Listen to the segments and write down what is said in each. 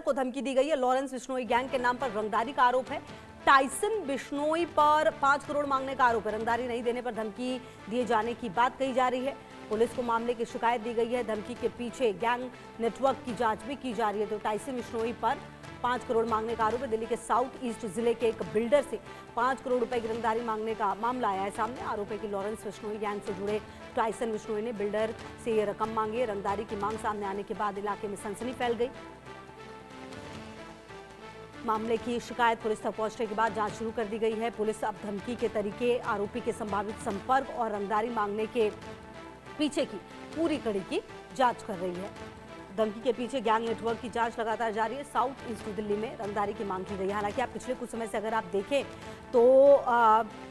को धमकी दी गई है। लॉरेंस बिश्नोई गैंग के नाम पर रंगदारी का आरोप है। टाइसन बिश्नोई पर 5 करोड़ मांगने का आरोप है। रंगदारी नहीं देने पर धमकी दिए जाने की बात कही जा रही है। पुलिस को मामले की शिकायत दी गई है। धमकी के पीछे गैंग नेटवर्क की जांच भी की जा रही है। तो टाइसन बिश्नोई पर 5 करोड़ मांगने का आरोप है। दिल्ली के साउथ ईस्ट जिले के एक बिल्डर से 5 करोड़ रुपए की रंगदारी मांगने का मामला आया है सामने। आरोप है कि लॉरेंस बिश्नोई गैंग से जुड़े टाइसन बिश्नोई ने बिल्डर से ये रकम मांगी है। रंगदारी की मांग सामने आने के बाद इलाके में सनसनी फैल गई। मामले की शिकायत पुलिस तक पहुंचने के बाद जांच शुरू कर दी गई है। पुलिस अब धमकी के तरीके, आरोपी के संभावित संपर्क और रंगदारी मांगने के पीछे की पूरी कड़ी की जांच कर रही है। धमकी के पीछे गैंग नेटवर्क की जांच लगातार जारी है। साउथ ईस्ट दिल्ली में रंगदारी की मांग की गई है। हालांकि आप पिछले कुछ समय से अगर आप देखें तो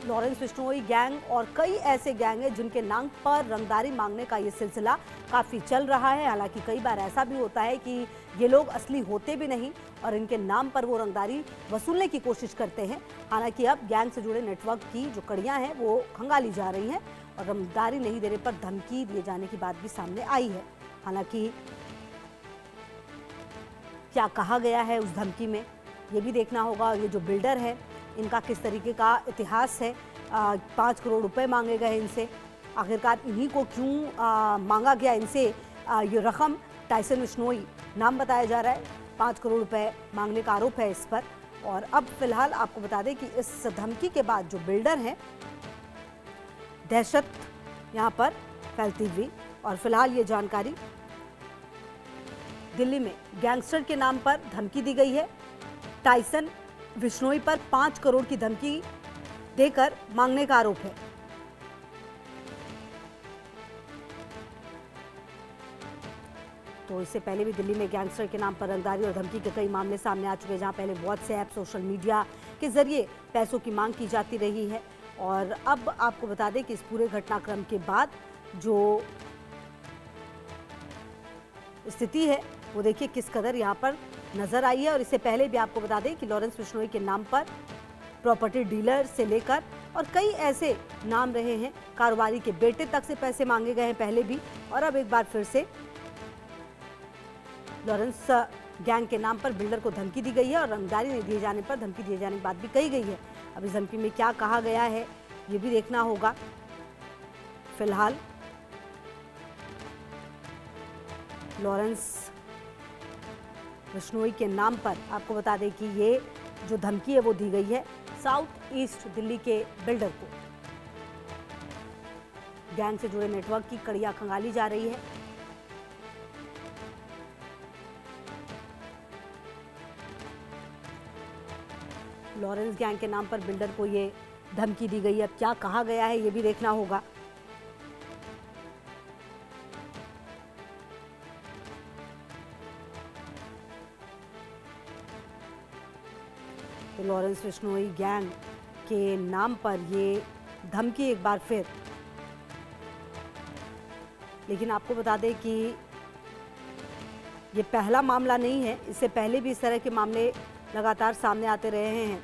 लॉरेंस बिश्नोई गैंग और कई ऐसे गैंग हैं जिनके नाम पर रंगदारी मांगने का ये सिलसिला काफ़ी चल रहा है। हालांकि कई बार ऐसा भी होता है कि ये लोग असली होते भी नहीं और इनके नाम पर वो रंगदारी वसूलने की कोशिश करते हैं। हालांकि अब गैंग से जुड़े नेटवर्क की जो कड़ियाँ हैं वो खंगाली जा रही हैं और रंगदारी नहीं देने पर धमकी दिए जाने की बात भी सामने आई है। हालांकि क्या कहा गया है उस धमकी में ये भी देखना होगा। ये जो बिल्डर है इनका किस तरीके का इतिहास है। 5 करोड़ रुपए मांगे गए इनसे, आखिरकार इन्हीं को क्यों मांगा गया इनसे ये रकम। टाइसन बिश्नोई नाम बताया जा रहा है। 5 करोड़ रुपए मांगने का आरोप है इस पर। और अब फिलहाल आपको बता दें कि इस धमकी के बाद जो बिल्डर हैं दहशत यहाँ पर फैलती हुई। और फिलहाल ये जानकारी दिल्ली में गैंगस्टर के नाम पर धमकी दी गई है। टाइसन बिश्नोई पर 5 करोड़ की धमकी देकर मांगने का आरोप है। तो इससे पहले भी दिल्ली में गैंगस्टर के नाम पर रंगदारी और धमकी के कई मामले सामने आ चुके हैं, जहां पहले व्हाट्सएप, सोशल मीडिया के जरिए पैसों की मांग की जाती रही है। और अब आपको बता दें कि इस पूरे घटनाक्रम के बाद जो स्थिति है वो देखिए किस कदर यहाँ पर नजर आई है। और इससे पहले भी आपको बता दें कि लॉरेंस बिश्नोई के नाम पर प्रॉपर्टी डीलर से लेकर और कई ऐसे नाम रहे हैं। कारोबारी के बेटे तक से पैसे मांगे गए हैं पहले भी। और अब एक बार फिर से लॉरेंस गैंग के नाम पर बिल्डर को धमकी दी गई है और रंगदारी नहीं दिए जाने पर धमकी दिए जाने की बात भी कही गई है। अब इस धमकी में क्या कहा गया है ये भी देखना होगा। फिलहाल लॉरेंस बिश्नोई के नाम पर आपको बता दें कि ये जो धमकी है वो दी गई है साउथ ईस्ट दिल्ली के बिल्डर को। गैंग से जुड़े नेटवर्क की कड़ियां खंगाली जा रही है। लॉरेंस गैंग के नाम पर बिल्डर को ये धमकी दी गई है। अब क्या कहा गया है ये भी देखना होगा। तो लॉरेंस बिश्नोई गैंग के नाम पर ये धमकी एक बार फिर। लेकिन आपको बता दें कि ये पहला मामला नहीं है, इससे पहले भी इस तरह के मामले लगातार सामने आते रहे हैं।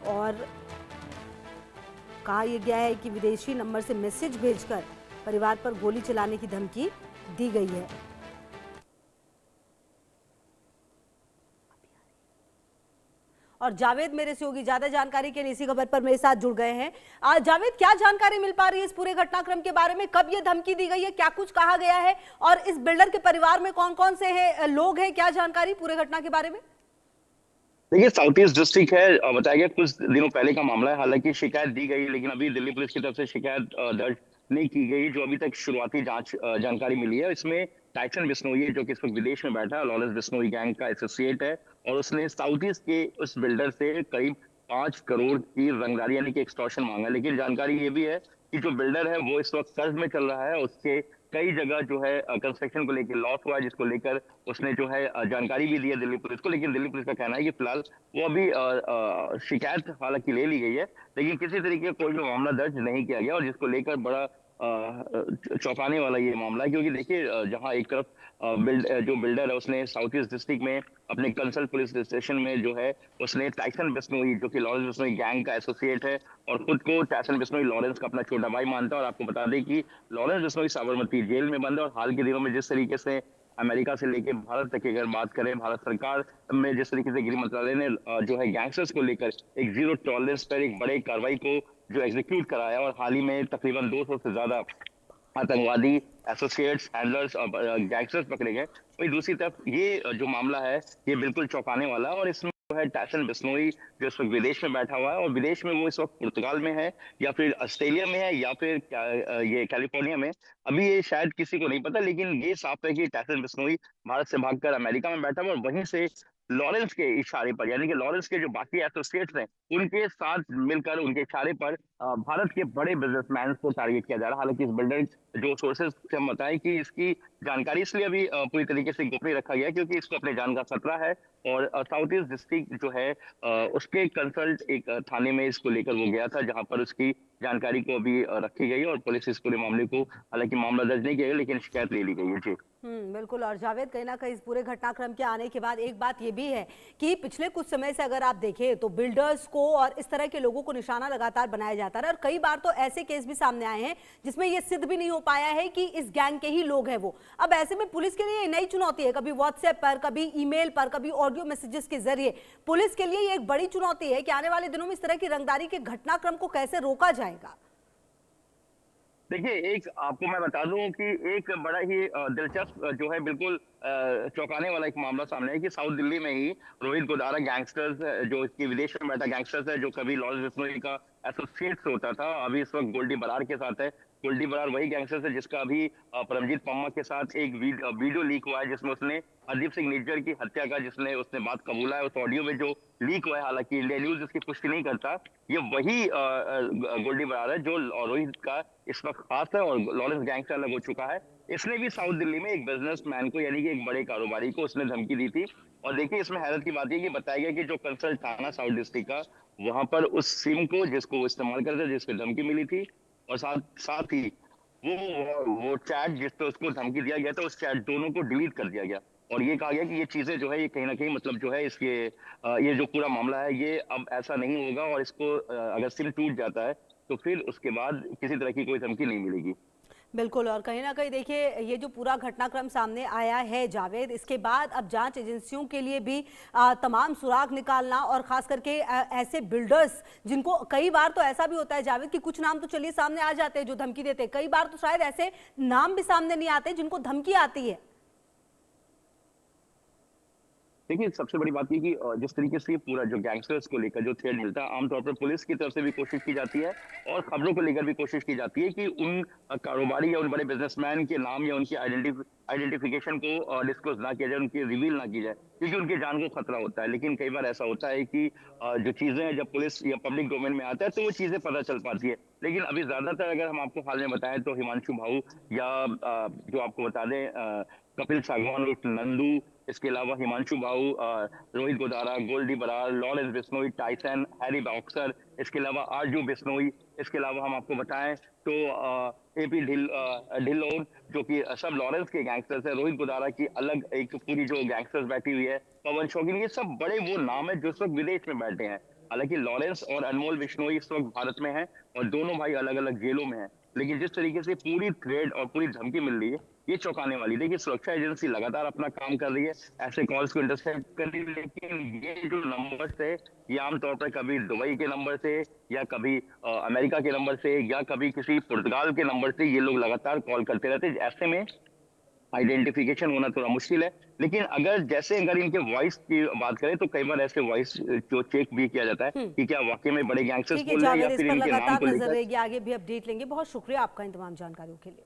और कहा यह गया है कि विदेशी नंबर से मैसेज भेजकर परिवार पर गोली चलाने की धमकी दी गई है। और जावेद मेरे सहयोगी ज्यादा जानकारी के लिए इसी खबर पर मेरे साथ जुड़ गए हैं। जावेद, क्या जानकारी मिल पा रही है इस पूरे घटनाक्रम के बारे में? कब ये धमकी दी गई है, क्या कुछ कहा गया है और इस बिल्डर के परिवार में कौन कौन से लोग हैं? क्या जानकारी पूरे घटना के बारे में? देखिए, साउथ ईस्ट डिस्ट्रिक्ट है, बताया गया कुछ दिनों पहले का मामला है। हालांकि शिकायत दी गई लेकिन अभी दिल्ली पुलिस की तरफ से शिकायत दर्ज नहीं की गई। जो अभी तक शुरुआती जांच जानकारी मिली है इसमें टाइसन बिश्नोई जो कि इस वक्त विदेश में बैठा है, लॉरेंस बिश्नोई गैंग का एसोसिएट है और उसने साउथ ईस्ट के उस बिल्डर से करीब 5 करोड़ की रंगदारी यानी कि एक्सटॉर्शन मांगा। लेकिन जानकारी ये भी है कि जो बिल्डर है वो इस वक्त कर्ज में चल रहा है। उसके कई जगह जो है कंस्ट्रक्शन को लेकर लॉस हुआ है, जिसको लेकर उसने जो है जानकारी भी दी है दिल्ली पुलिस को। लेकिन दिल्ली पुलिस का कहना है कि फिलहाल वो अभी शिकायत हालांकि ले ली गई है लेकिन किसी तरीके का कोई भी मामला दर्ज नहीं किया गया। और जिसको लेकर बड़ा चौंकाने वाला ये मामला है, क्योंकि देखिए जहां एक तरफ जो बिल्डर है उसने साउथ ईस्ट डिस्ट्रिक्ट में अपने कंसल पुलिस स्टेशन में जो है उसने टाइसन बिश्नोई जो कि लॉरेंस बिश्नोई गैंग का एसोसिएट है और खुद को टाइसन बिश्नोई लॉरेंस का अपना छोटा भाई मानता है। और आपको बता दें कि लॉरेंस बिश्नोई साबरमती जेल में बंद है और हाल के दिनों में जिस तरीके से अमेरिका से लेके भारत तक की अगर बात करें, भारत सरकार में जिस तरीके से गृह मंत्रालय ने जो है गैंगस्टर्स को लेकर एक जीरो टॉलरेंस पर एक बड़े कार्रवाई को जो एग्जीक्यूट कराया, और हाल ही में तकरीबन 200 से ज्यादा आतंकवादी एसोसिएट्स, हैंडलर्स और गैंगस्टर्स पकड़े गए। वहीं दूसरी तरफ ये जो मामला है ये बिल्कुल चौंकाने वाला है, और इसमें जो है टैसन बिश्नोई जो इस वक्त विदेश में बैठा हुआ है, और विदेश में वो इस वक्त पुर्तगाल में है या फिर ऑस्ट्रेलिया में है या फिर ये कैलिफोर्निया में, अभी ये शायद किसी को नहीं पता। लेकिन ये साफ है कि टैसन बिश्नोई भारत से भागकर अमेरिका में बैठा हुआ और वहीं से लॉरेंस के इशारे पर, यानी कि लॉरेंस के जो बाकी एसोसिएट्स हैं उनके साथ मिलकर उनके इशारे पर भारत के बड़े बिजनेसमैन को टारगेट किया जा रहा है। हालांकि इस बिल्डर जो सोर्सेज से हम बताएं कि इसकी जानकारी इसलिए अभी पूरी तरीके से गोपनीय रखा गया है क्योंकि इसको अपने जान का खतरा है, और साउथ ईस्ट डिस्ट्रिक्ट जो है उसके कंसल्ट एक थाने में इसको लेकर वो गया था, जहां पर उसकी जानकारी को अभी रखी गई और पुलिस इस पूरे मामले को, हालांकि मामला दर्ज नहीं किया गया लेकिन शिकायत ले ली गई है। जी बिल्कुल। और जावेद, कहीं ना कहीं इस पूरे घटनाक्रम के आने के बाद एक बात ये भी है कि पिछले कुछ समय से अगर आप देखें तो बिल्डर्स को और इस तरह के लोगों को निशाना लगातार बनाया जाता है, और कई बार तो ऐसे केस भी सामने आए हैं जिसमें ये सिद्ध भी नहीं हो पाया है कि इस गैंग के ही लोग हैं वो। अब ऐसे में पुलिस के लिए नई चुनौती है, कभी व्हाट्सएप पर, कभी ईमेल पर, कभी ऑडियो मैसेजेस के जरिए। पुलिस के लिए ये एक बड़ी चुनौती है कि आने वाले दिनों में इस तरह की रंगदारी के घटनाक्रम को कैसे रोका जाएगा। देखिए, एक आपको मैं बता दूं कि एक बड़ा ही दिलचस्प जो है बिल्कुल चौंकाने वाला एक मामला सामने है कि साउथ दिल्ली में ही रोहित गोदारा गैंगस्टर्स जो इसकी विदेश में बैठा गैंगस्टर्स है, जो कभी लॉरेंस बिश्नोई का एसोसिएट्स होता था, अभी इस वक्त गोल्डी बरार के साथ है। गोल्डी बरार वही गैंगस्टर्स है जिसका अभी परमजीत पम्मा के साथ एक वीडियो लीक हुआ है जिसमें उसने हरदीप सिंह निज्जर की हत्या का जिसने उसने बात कबूला है। उस ऑडियो में जो लीक हुआ है, हालांकि इंडिया न्यूज इसकी पुष्टि नहीं करता, ये वही गोल्डी बरार है जो रोहित का इस वक्त खास है और लॉरेंस गैंग से अलग हो चुका है। इसने भी साउथ दिल्ली में एक बिजनेसमैन को, यानी कि एक बड़े कारोबारी को उसने धमकी दी थी। और देखिए, इसमें हैरत की बात है कि बताया गया कि जो कंसल्ट थाना साउथ डिस्ट्रिक्ट का, वहां पर उस सिम को जिसको वो इस्तेमाल करते जिसको धमकी मिली थी, और साथ ही वो चैट जिस पे उसको धमकी दिया गया था, उस चैट दोनों को डिलीट कर दिया गया। और ये कहा गया कि ये चीजें जो है ये कहीं ना कहीं मतलब जो है इसके ये जो पूरा मामला है ये अब ऐसा नहीं होगा, और इसको अगर सिम टूट जाता है तो फिर उसके बाद किसी तरह की कोई धमकी नहीं मिलेगी। बिल्कुल। और कहीं ना कहीं देखिए, ये जो पूरा घटनाक्रम सामने आया है जावेद, इसके बाद अब जांच एजेंसियों के लिए भी तमाम सुराग निकालना, और खास करके ऐसे बिल्डर्स जिनको कई बार तो ऐसा भी होता है जावेद कि कुछ नाम तो चलिए सामने आ जाते हैं जो धमकी देते हैं, कई बार तो शायद ऐसे नाम भी सामने नहीं आते जिनको धमकी आती है। देखिए, सबसे बड़ी बात ये कि जिस तरीके से पूरा जो गैंगस्टर्स को लेकर जो थ्रेड मिलता है, आमतौर पर पुलिस की तरफ से भी कोशिश की जाती है और खबरों को लेकर भी कोशिश की जाती है कि उन कारोबारी या उन बड़े बिजनेसमैन के नाम या उनकी आइडेंटिफिकेशन को डिस्क्लोज ना किया जाए, उनकी रिवील ना की जाए, क्योंकि उनकी जान को खतरा होता है। लेकिन कई बार ऐसा होता है कि जो चीजें हैं जब पुलिस या पब्लिक डोमेन में आता है तो वो चीजें पता चल पाती है। लेकिन अभी ज्यादातर अगर हम आपको हाल में बताएं तो हिमांशु भाऊ या जो आपको बता दें कपिल सागवान उर्फ नंदू, इसके अलावा Himanshu Bhau, Rohit Godara, Goldy Brar, Lawrence Bishnoi, Tyson, Harry Boxer, इसके अलावा आरजू बिश्नोई, इसके अलावा हम आपको बताएं तो एपी ढिल्लोन जो कि सब लॉरेंस के गैंगस्टर्स है। रोहित गोदारा की अलग एक पूरी जो गैंगस्टर्स बैठी हुई है, पवन शौकीन, ये सब बड़े वो नाम है जो इस वक्त विदेश में बैठे हैं। हालांकि लॉरेंस और अनमोल बिश्नोई इस वक्त भारत में हैं और दोनों भाई अलग अलग जेलों में हैं। लेकिन जिस तरीके से पूरी थ्रेड और पूरी धमकी मिल रही है, ये चौंकाने वाली। देखिए, सुरक्षा एजेंसी लगातार अपना काम कर रही है, ऐसे कॉल्स को इंटरसेप्ट कर रही है, लेकिन ये जो नंबर है ये आमतौर पर कभी दुबई के नंबर से या कभी अमेरिका के नंबर से या कभी किसी पुर्तगाल के नंबर से ये लोग लगातार कॉल करते रहते हैं। ऐसे में आइडेंटिफिकेशन होना थोड़ा मुश्किल है। लेकिन अगर इनके वॉइस की बात करें तो कई बार ऐसे वॉइस जो चेक भी किया जाता है कि क्या वाकई में बड़े गैंगस्टर्स बोल रहे हैं या फिर इनके नाम को लेकर। नजर रहेगी, आगे भी अपडेट लेंगे। बहुत शुक्रिया आपका इन तमाम जानकारियों के लिए।